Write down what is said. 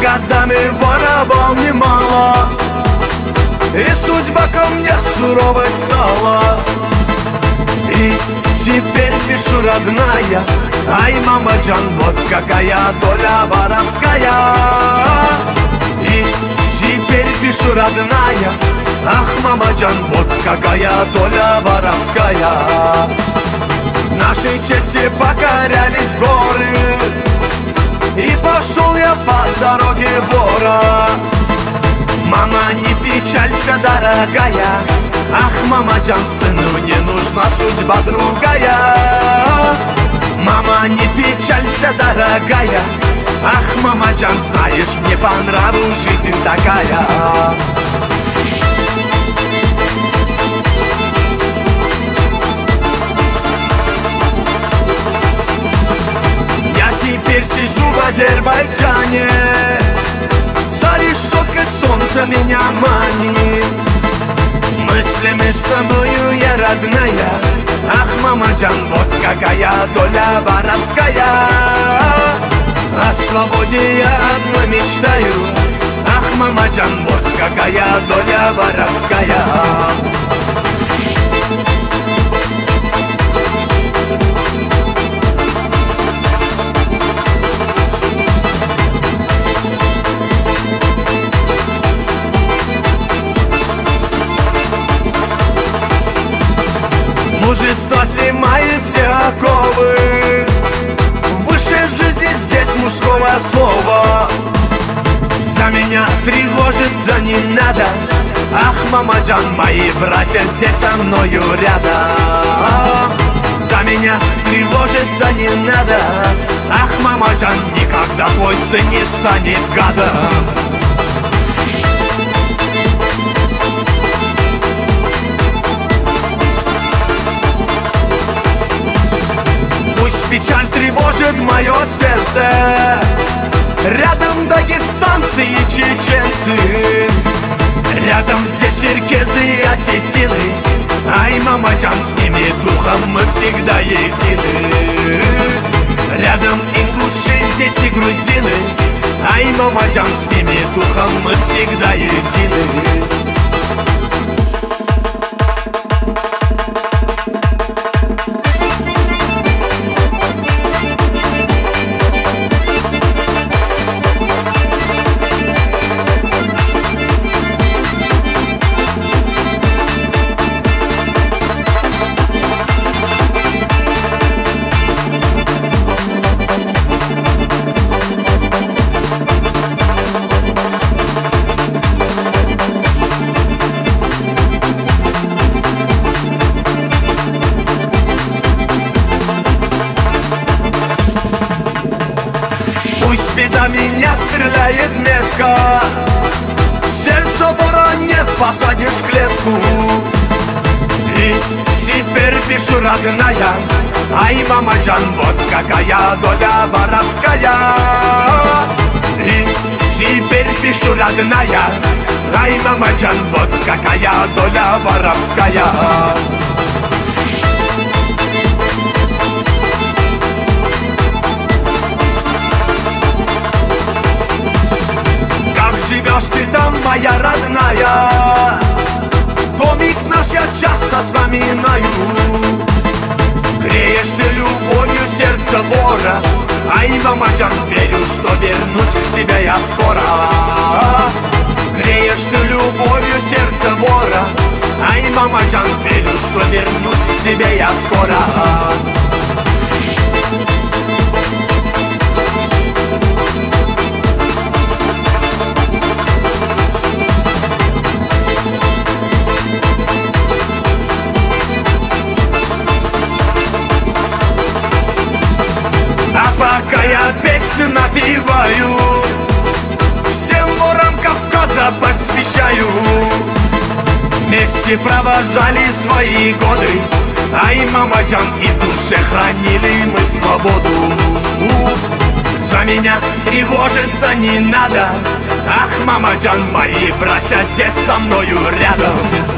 Годами воровал немало, и судьба ко мне суровой стала. И теперь пишу, родная: ай, мамаджан, вот какая доля воровская. И теперь пишу, родная: ах, мамаджан, вот какая доля воровская. Нашей чести покорялись горы, и пошел я по дороге вора. Мама, не печалься, дорогая, ах, мамаджан, сыну не нужна судьба другая. Мама, не печалься, дорогая, ах, мамаджан, знаешь, мне по нраву жизнь такая. Теперь сижу в Азербайджане, за решеткой солнце меня манит. Мыслями с тобою я, родная, ах, мамаджан, вот какая доля воровская. О свободе я одно мечтаю, ах, мамаджан, вот какая доля воровская. Мужество снимает все оковы, выше жизни здесь мужского слова. За меня тревожиться не надо, ах, мамаджан, мои братья здесь со мною рядом. За меня тревожиться не надо, ах, мамаджан, никогда твой сын не станет гадом. Печаль тревожит мое сердце, рядом дагестанцы и чеченцы, рядом здесь черкезы и осетины. Ай, мамаджан, с ними духом мы всегда едины. Рядом ингуши, здесь и грузины. Ай, мамаджан, с ними духом мы всегда едины. Пусть беда меня стреляет метко, сердце вора не посадишь в клетку. И теперь пишу, родная, ай, мамаджан, вот какая доля воровская. И теперь пишу, родная, ай, мамаджан, вот какая доля воровская. Живешь ты там, моя родная, домик наш я часто вспоминаю. Греешь ты любовью сердце вора, ай, мамаджан, верю, что вернусь к тебе я скоро. Греешь ты любовью сердце вора, ай, мамаджан, верю, что вернусь к тебе я скоро. Пока я песню напеваю, всем ворам Кавказа посвящаю. Вместе провожали свои годы, Ай, мамаджан, и в душе хранили мы свободу. За меня тревожиться не надо. Ах, мамаджан, мои братья здесь со мною рядом.